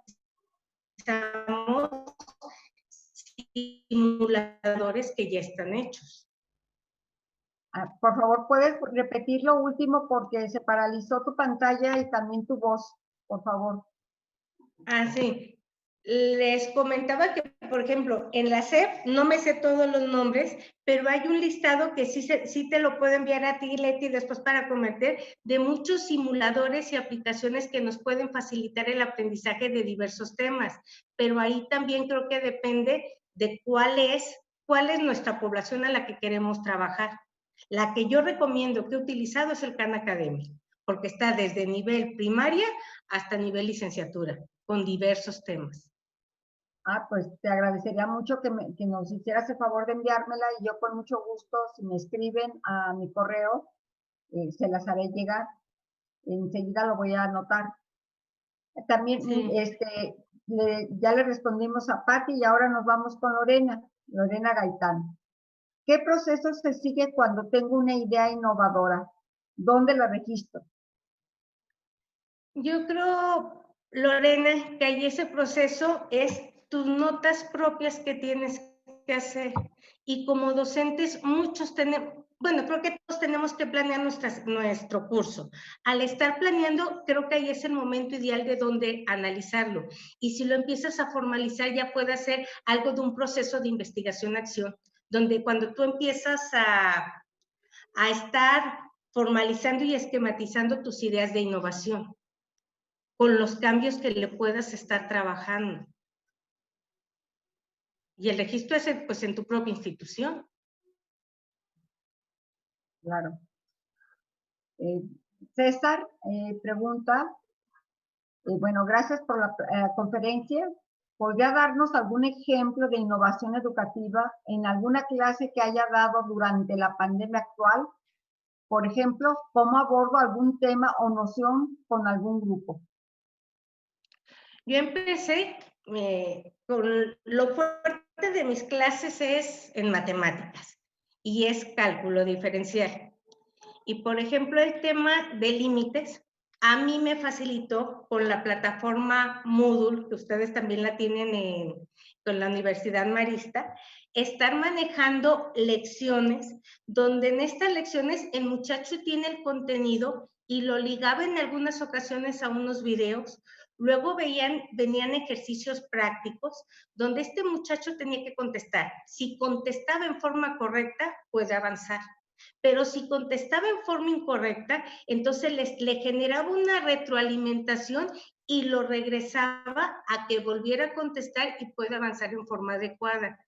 Simuladores que ya están hechos. Por favor, ¿puedes repetir lo último? Porque se paralizó tu pantalla y también tu voz, por favor. Sí. Les comentaba que, por ejemplo, en la SEP no me sé todos los nombres, pero hay un listado que sí te lo puedo enviar a ti, Leti, después para convertir, de muchos simuladores y aplicaciones que nos pueden facilitar el aprendizaje de diversos temas. Pero ahí también creo que depende de cuál es nuestra población a la que queremos trabajar. La que yo recomiendo que he utilizado es el Khan Academy, porque está desde nivel primaria hasta nivel licenciatura, con diversos temas. Pues te agradecería mucho que nos hicieras el favor de enviármela y yo con mucho gusto, si me escriben a mi correo, se las haré llegar. Enseguida lo voy a anotar. También, sí. ya le respondimos a Patti y ahora nos vamos con Lorena Gaitán. ¿Qué proceso se sigue cuando tengo una idea innovadora? ¿Dónde la registro? Yo creo, Lorena, que ahí ese proceso es tus notas propias que tienes que hacer. Y como docentes, muchos tenemos, bueno, creo que todos tenemos que planear nuestro curso. Al estar planeando, creo que ahí es el momento ideal de donde analizarlo. Y si lo empiezas a formalizar, ya puede ser algo de un proceso de investigación-acción, donde cuando tú empiezas a estar formalizando y esquematizando tus ideas de innovación, con los cambios que le puedas estar trabajando. Y el registro es pues en tu propia institución. Claro. César pregunta, bueno, gracias por la conferencia. ¿Podría darnos algún ejemplo de innovación educativa en alguna clase que haya dado durante la pandemia actual? Por ejemplo, ¿cómo abordo algún tema o noción con algún grupo? Yo empecé con lo fuerte de mis clases es en matemáticas y es cálculo diferencial. Y por ejemplo, el tema de límites, a mí me facilitó con la plataforma Moodle, que ustedes también la tienen con la Universidad Marista, estar manejando lecciones, donde en estas lecciones el muchacho tiene el contenido y lo ligaba en algunas ocasiones a unos videos, Luego venían ejercicios prácticos donde este muchacho tenía que contestar. Si contestaba en forma correcta, puede avanzar. Pero si contestaba en forma incorrecta, entonces le generaba una retroalimentación y lo regresaba a que volviera a contestar y pueda avanzar en forma adecuada.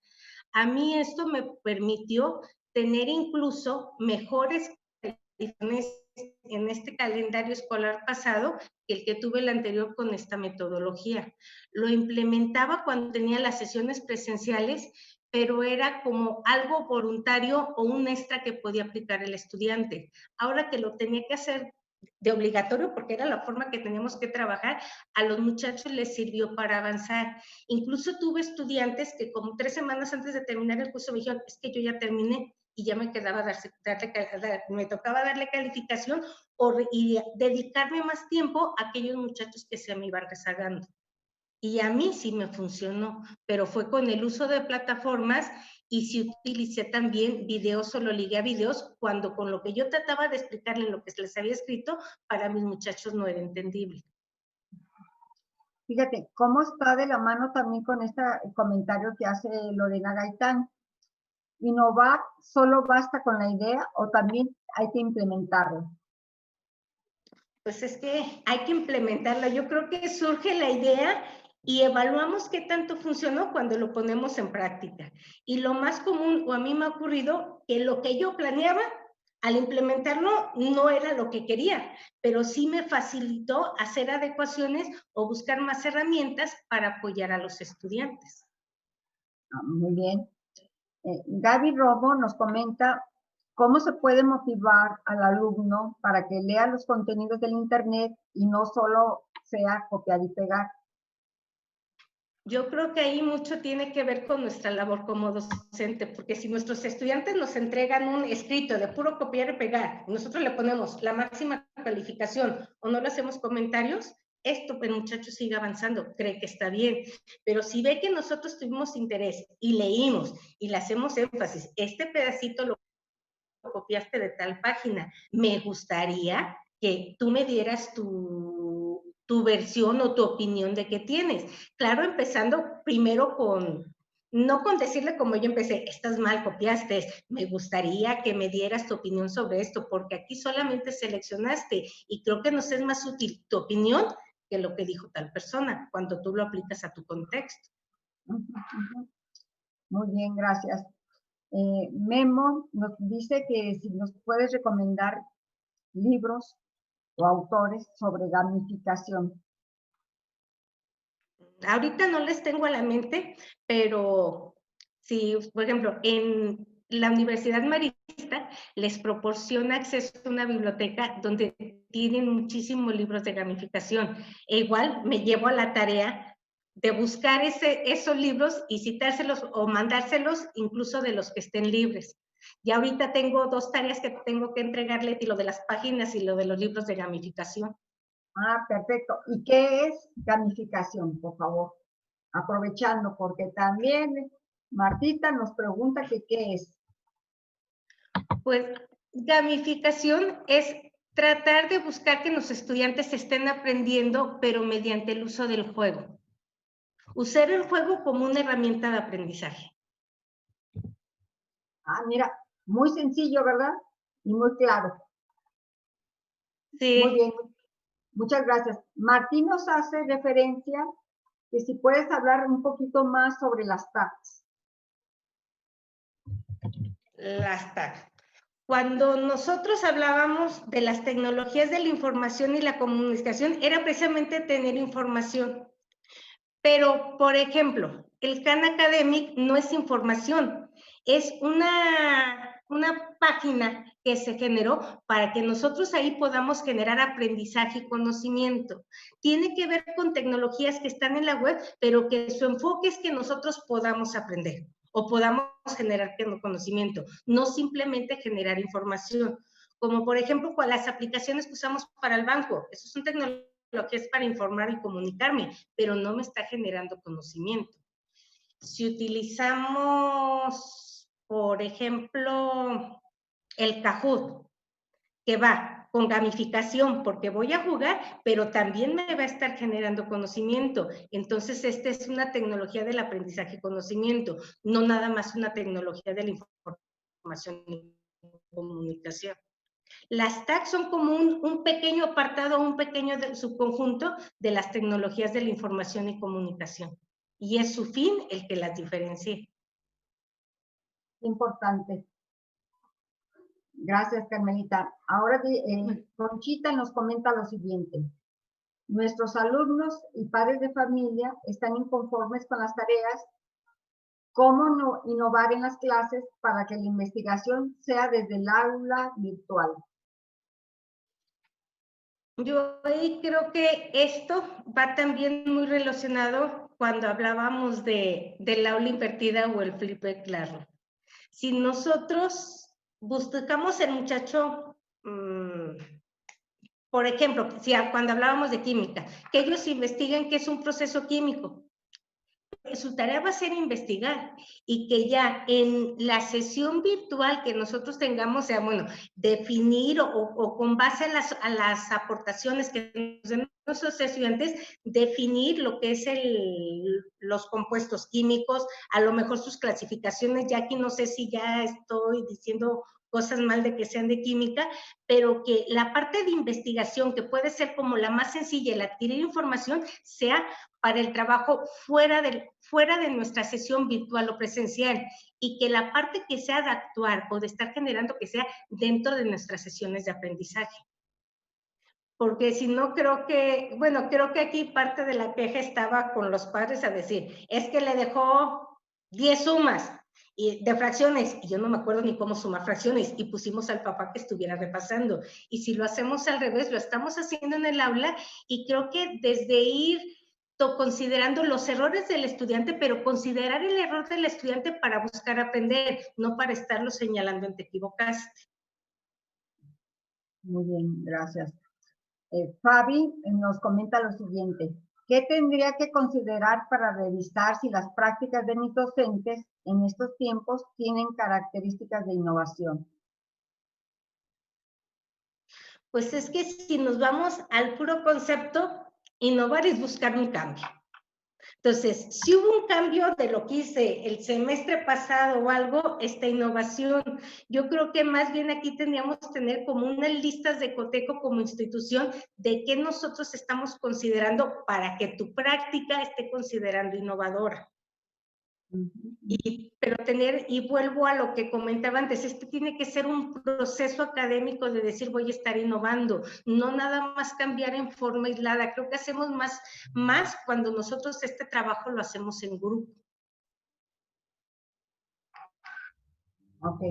A mí esto me permitió tener incluso mejores calificaciones en este calendario escolar pasado que el que tuve el anterior con esta metodología. Lo implementaba cuando tenía las sesiones presenciales, pero era como algo voluntario o un extra que podía aplicar el estudiante. Ahora que lo tenía que hacer de obligatorio, porque era la forma que teníamos que trabajar, a los muchachos les sirvió para avanzar. Incluso tuve estudiantes que como 3 semanas antes de terminar el curso me dijeron, es que yo ya terminé y ya me quedaba me tocaba darle calificación y dedicarme más tiempo a aquellos muchachos que se me iban rezagando. Y a mí sí me funcionó, pero fue con el uso de plataformas y sí utilicé también videos o lo ligué a videos cuando con lo que yo trataba de explicarle lo que les había escrito, para mis muchachos no era entendible. Fíjate, cómo está de la mano también con este comentario que hace Lorena Gaitán. ¿Innovar solo basta con la idea o también hay que implementarlo? Pues es que hay que implementarla. Yo creo que surge la idea y evaluamos qué tanto funcionó cuando lo ponemos en práctica. Y lo más común, o a mí me ha ocurrido, que lo que yo planeaba, al implementarlo, no era lo que quería, pero sí me facilitó hacer adecuaciones o buscar más herramientas para apoyar a los estudiantes. Muy bien. Gaby Robo nos comenta cómo se puede motivar al alumno para que lea los contenidos del Internet y no solo sea copiar y pegar. Yo creo que ahí mucho tiene que ver con nuestra labor como docente, porque si nuestros estudiantes nos entregan un escrito de puro copiar y pegar, nosotros le ponemos la máxima calificación o no le hacemos comentarios, esto, el muchacho sigue avanzando, cree que está bien. Pero si ve que nosotros tuvimos interés y leímos y le hacemos énfasis, este pedacito lo copiaste de tal página, me gustaría que tú me dieras tu versión o tu opinión de qué tienes. Claro, empezando primero no con decirle como yo empecé, estás mal, copiaste, me gustaría que me dieras tu opinión sobre esto, porque aquí solamente seleccionaste y creo que nos es más útil tu opinión que lo que dijo tal persona, cuando tú lo aplicas a tu contexto. Muy bien, gracias. Memo nos dice que si nos puedes recomendar libros o autores sobre gamificación. Ahorita no les tengo a la mente, pero si, por ejemplo, en la Universidad Marista les proporciona acceso a una biblioteca donde tienen muchísimos libros de gamificación. E igual me llevo a la tarea de buscar esos libros y citárselos o mandárselos incluso de los que estén libres. Y ahorita tengo 2 tareas que tengo que entregarle, y lo de las páginas y lo de los libros de gamificación. Ah, perfecto. ¿Y qué es gamificación, por favor? Aprovechando, porque también Martita nos pregunta que qué es. Pues gamificación es tratar de buscar que los estudiantes estén aprendiendo, pero mediante el uso del juego. Usar el juego como una herramienta de aprendizaje. Ah, mira, muy sencillo, ¿verdad? Y muy claro. Sí. Muy bien, muchas gracias. Martín nos hace referencia que si puedes hablar un poquito más sobre las TACs. Las TAC. Cuando nosotros hablábamos de las tecnologías de la información y la comunicación, era precisamente tener información. Pero, por ejemplo, el Khan Academic no es información, es una página que se generó para que nosotros ahí podamos generar aprendizaje y conocimiento. Tiene que ver con tecnologías que están en la web, pero que su enfoque es que nosotros podamos aprender o podamos generar conocimiento, no simplemente generar información. Como por ejemplo, las aplicaciones que usamos para el banco, eso son tecnologías que es para informar y comunicarme, pero no me está generando conocimiento. Si utilizamos, por ejemplo, el Kahoot, que va con gamificación, porque voy a jugar, pero también me va a estar generando conocimiento. Entonces, esta es una tecnología del aprendizaje y conocimiento, no nada más una tecnología de la información y comunicación. Las TAC son como un pequeño apartado, un pequeño subconjunto de las tecnologías de la información y comunicación. Y es su fin el que las diferencie. Importante. Gracias, Carmelita. Ahora Conchita nos comenta lo siguiente. Nuestros alumnos y padres de familia están inconformes con las tareas. ¿Cómo no innovar en las clases para que la investigación sea desde el aula virtual? Yo ahí creo que esto va también muy relacionado cuando hablábamos del aula invertida o el flipped classroom. Si nosotros buscamos el muchacho, por ejemplo, cuando hablábamos de química, que ellos investiguen qué es un proceso químico, su tarea va a ser investigar y que ya en la sesión virtual que nosotros tengamos, sea, bueno, definir o con base a las aportaciones que nos den nuestros estudiantes, definir lo que es los compuestos químicos, a lo mejor sus clasificaciones, ya aquí no sé si ya estoy diciendo cosas mal de que sean de química, pero que la parte de investigación, que puede ser como la más sencilla, el adquirir información, sea para el trabajo fuera de nuestra sesión virtual o presencial, y que la parte que sea de actuar o de estar generando que sea dentro de nuestras sesiones de aprendizaje. Porque si no, creo que aquí parte de la queja estaba con los padres a decir, es que le dejó 10 sumas de fracciones, y yo no me acuerdo ni cómo sumar fracciones, y pusimos al papá que estuviera repasando. Y si lo hacemos al revés, lo estamos haciendo en el aula, y creo que desde ir considerando los errores del estudiante, pero considerar el error del estudiante para buscar aprender, no para estarlo señalando en te equivocaste. Muy bien, gracias. Fabi nos comenta lo siguiente. ¿Qué tendría que considerar para revisar si las prácticas de mis docentes en estos tiempos tienen características de innovación? Pues es que si nos vamos al puro concepto, innovar es buscar un cambio. Entonces, si hubo un cambio de lo que hice el semestre pasado o algo, esta innovación, yo creo que más bien aquí tendríamos que tener como unas listas de cotejo como institución de qué nosotros estamos considerando para que tu práctica esté considerando innovadora. Y vuelvo a lo que comentaba antes, este tiene que ser un proceso académico de decir voy a estar innovando, no nada más cambiar en forma aislada. Creo que hacemos más cuando nosotros este trabajo lo hacemos en grupo. Ok.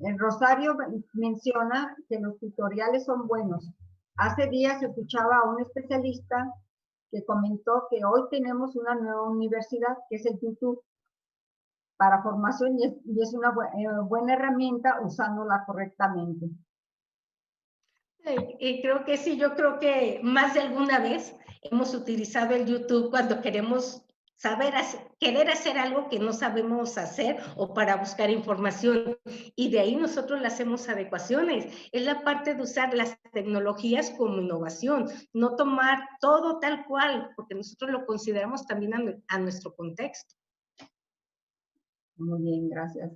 El Rosario menciona que los tutoriales son buenos. Hace días escuchaba a un especialista que comentó que hoy tenemos una nueva universidad, que es el YouTube, para formación, y es una buena herramienta usándola correctamente. Y creo que sí, yo creo que más de alguna vez hemos utilizado el YouTube cuando queremos querer hacer algo que no sabemos hacer o para buscar información, y de ahí nosotros le hacemos adecuaciones. Es la parte de usar las tecnologías como innovación, no tomar todo tal cual, porque nosotros lo consideramos también a nuestro contexto. Muy bien, gracias.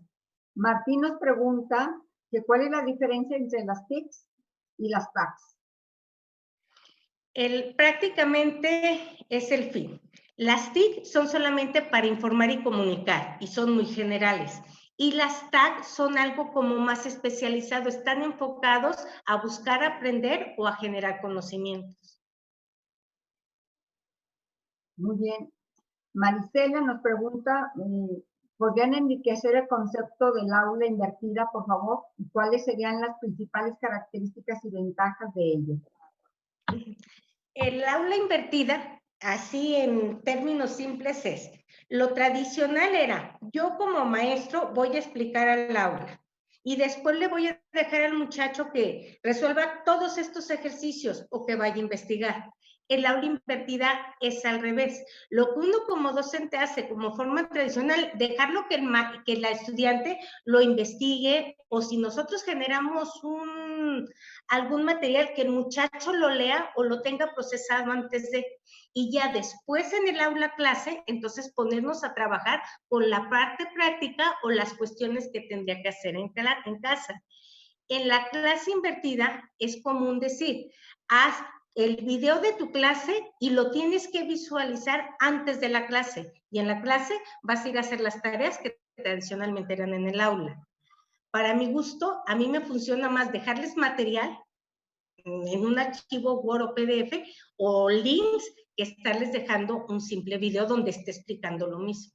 Martín nos pregunta que cuál es la diferencia entre las TICs y las TACs. Prácticamente es el fin. Las TIC son solamente para informar y comunicar y son muy generales. Y las TAC son algo como más especializado, están enfocados a buscar aprender o a generar conocimientos. Muy bien. Marisela nos pregunta, ¿podrían enriquecer el concepto del aula invertida, por favor? ¿Y cuáles serían las principales características y ventajas de ello? El aula invertida, así en términos simples, es lo tradicional era, yo como maestro voy a explicar al aula y después le voy a dejar al muchacho que resuelva todos estos ejercicios o que vaya a investigar. El aula invertida es al revés. Lo que uno como docente hace como forma tradicional, dejarlo que la estudiante lo investigue, o si nosotros generamos algún material, que el muchacho lo lea o lo tenga procesado antes de, y ya después en el aula clase, entonces ponernos a trabajar con la parte práctica o las cuestiones que tendría que hacer en casa. En la clase invertida es común decir, haz el video de tu clase y lo tienes que visualizar antes de la clase. Y en la clase vas a ir a hacer las tareas que tradicionalmente eran en el aula. Para mi gusto, a mí me funciona más dejarles material en un archivo Word o PDF o links que estarles dejando un simple video donde esté explicando lo mismo.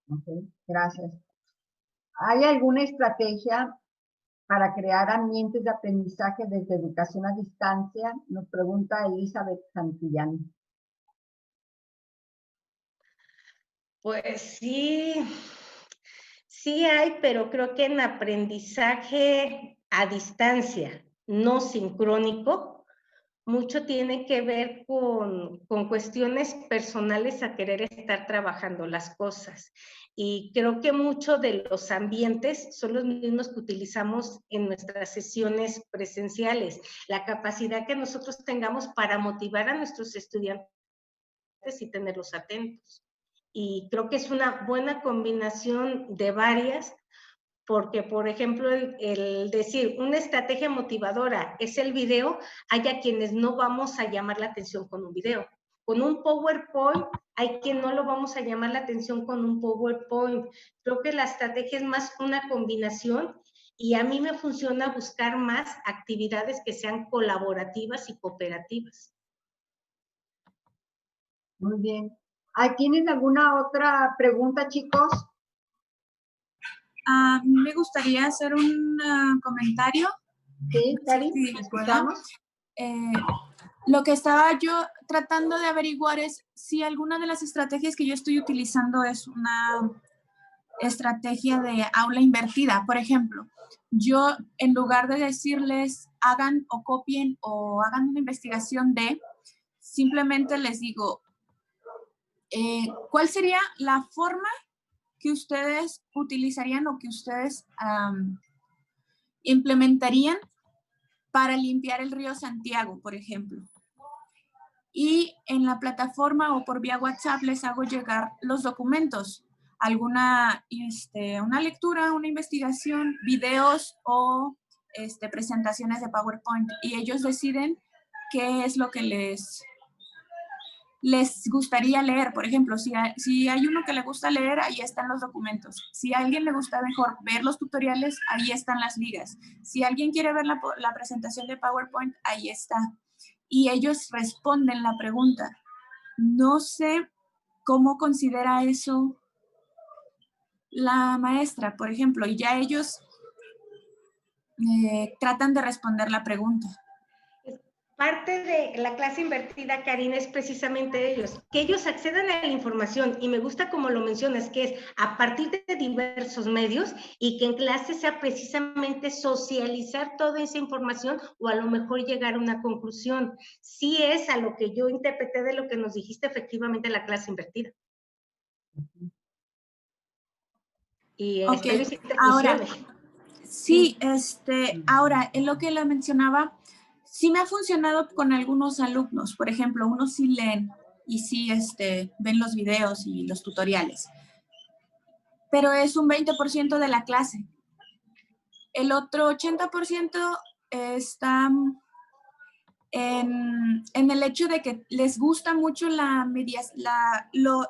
Ok, gracias. ¿Hay alguna estrategia para crear ambientes de aprendizaje desde educación a distancia? Nos pregunta Elizabeth Santillán. Pues sí hay, pero creo que en aprendizaje a distancia, no sincrónico, mucho tiene que ver con cuestiones personales a querer estar trabajando las cosas. Y creo que mucho de los ambientes son los mismos que utilizamos en nuestras sesiones presenciales. La capacidad que nosotros tengamos para motivar a nuestros estudiantes y tenerlos atentos. Y creo que es una buena combinación de varias, porque, por ejemplo, el decir una estrategia motivadora es el video, hay a quienes no vamos a llamar la atención con un video. Con un PowerPoint, hay quien no lo vamos a llamar la atención con un PowerPoint. Creo que la estrategia es más una combinación y a mí me funciona buscar más actividades que sean colaborativas y cooperativas. Muy bien. ¿Tienen alguna otra pregunta, chicos? Me gustaría hacer un comentario. Sí, Cari, Sí, escuchamos. Lo que estaba yo tratando de averiguar es si alguna de las estrategias que yo estoy utilizando es una estrategia de aula invertida. Por ejemplo, yo en lugar de decirles hagan o copien o hagan una investigación de, simplemente les digo, ¿cuál sería la forma que ustedes utilizarían o que ustedes implementarían para limpiar el río Santiago, por ejemplo? Y en la plataforma o por vía WhatsApp les hago llegar los documentos, alguna una lectura, una investigación, videos o presentaciones de PowerPoint, y ellos deciden qué es lo que les gustaría leer. Por ejemplo, si hay uno que le gusta leer, ahí están los documentos. Si a alguien le gusta mejor ver los tutoriales, ahí están las ligas. Si alguien quiere ver la presentación de PowerPoint, ahí está. Y ellos responden la pregunta. No sé cómo considera eso la maestra, por ejemplo, y ya ellos tratan de responder la pregunta. Parte de la clase invertida, Karina, es precisamente ellos, que ellos accedan a la información, y me gusta como lo mencionas, que es a partir de diversos medios, y que en clase sea precisamente socializar toda esa información o a lo mejor llegar a una conclusión. Sí es a lo que yo interpreté de lo que nos dijiste efectivamente la clase invertida. Y okay. Ahora, sí, ahora, en lo que le mencionaba, sí me ha funcionado con algunos alumnos. Por ejemplo, unos sí leen y sí ven los videos y los tutoriales. Pero es un 20% de la clase. El otro 80% está en el hecho de que les gusta mucho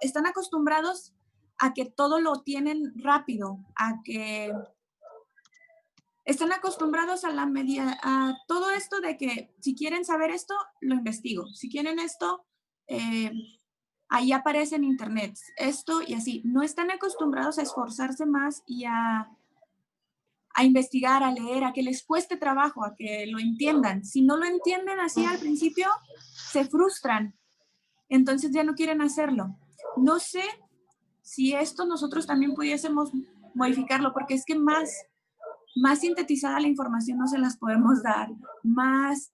están acostumbrados a que todo lo tienen rápido, a que están acostumbrados a todo esto de que si quieren saber esto, lo investigo. Si quieren esto, ahí aparece en internet. Esto y así. No están acostumbrados a esforzarse más y a investigar, a leer, a que les cueste trabajo, a que lo entiendan. Si no lo entienden así al principio, se frustran. Entonces ya no quieren hacerlo. No sé si esto nosotros también pudiésemos modificarlo, porque es que más sintetizada la información no se las podemos dar, más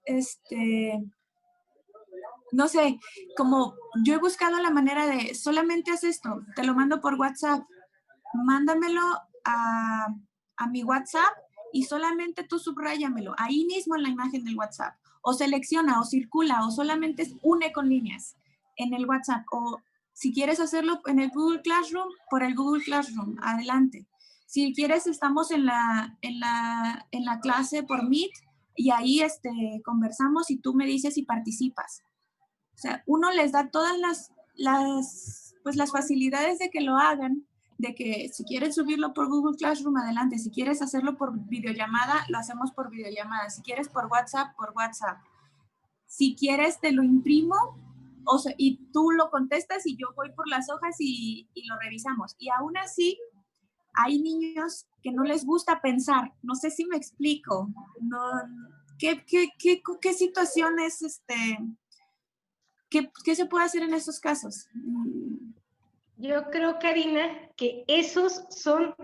no sé, como yo he buscado la manera de, solamente haz esto, te lo mando por WhatsApp, mándamelo a mi WhatsApp y solamente tú subráyamelo ahí mismo en la imagen del WhatsApp, o selecciona, o circula, o solamente une con líneas en el WhatsApp, o si quieres hacerlo en el Google Classroom, por el Google Classroom, adelante. Si quieres, estamos en la clase por Meet y ahí conversamos y tú me dices si participas. O sea, uno les da todas las facilidades de que lo hagan, de que si quieres subirlo por Google Classroom, adelante. Si quieres hacerlo por videollamada, lo hacemos por videollamada. Si quieres por WhatsApp, por WhatsApp. Si quieres, te lo imprimo, o sea, y tú lo contestas y yo voy por las hojas y lo revisamos. Y aún así, hay niños que no les gusta pensar. No sé si me explico. No, ¿qué situaciones, qué se puede hacer en estos casos? Yo creo, Karina, que esos son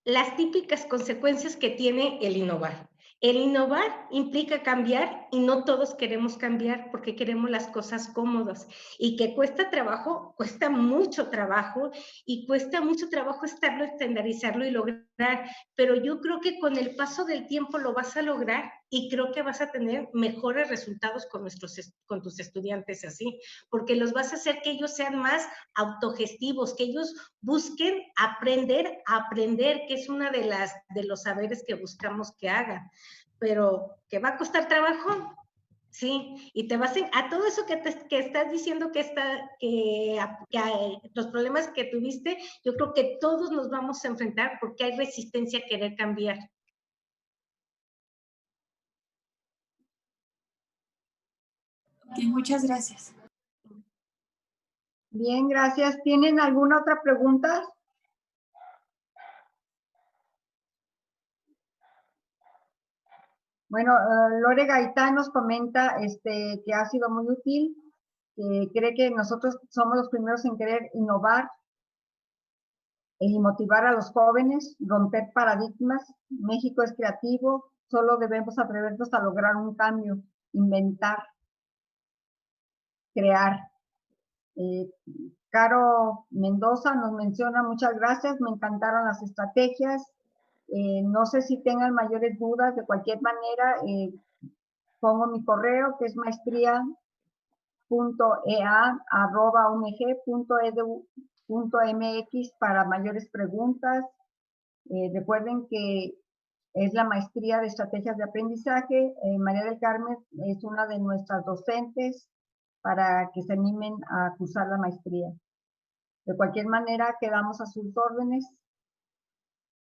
las típicas consecuencias que tiene el innovar. El innovar implica cambiar y no todos queremos cambiar porque queremos las cosas cómodas y que cuesta trabajo, cuesta mucho trabajo y cuesta mucho trabajo estarlo, estandarizarlo y lograr, pero yo creo que con el paso del tiempo lo vas a lograr y creo que vas a tener mejores resultados con tus estudiantes así, porque los vas a hacer que ellos sean más autogestivos, que ellos busquen aprender a aprender, que es una de los saberes que buscamos que hagan, pero que va a costar trabajo, sí, y te vas a todo eso que estás diciendo que los problemas que tuviste, yo creo que todos nos vamos a enfrentar porque hay resistencia a querer cambiar. Ok, muchas gracias. Bien, gracias. ¿Tienen alguna otra pregunta? Bueno, Lore Gaitán nos comenta que ha sido muy útil, que cree que nosotros somos los primeros en querer innovar y motivar a los jóvenes, romper paradigmas. México es creativo, solo debemos atrevernos a lograr un cambio, inventar, crear. Caro Mendoza nos menciona, muchas gracias, me encantaron las estrategias. No sé si tengan mayores dudas, de cualquier manera, pongo mi correo que es maestría.ea@umg.edu.mx para mayores preguntas. Recuerden que es la maestría de estrategias de aprendizaje. María del Carmen es una de nuestras docentes para que se animen a cursar la maestría. De cualquier manera, quedamos a sus órdenes.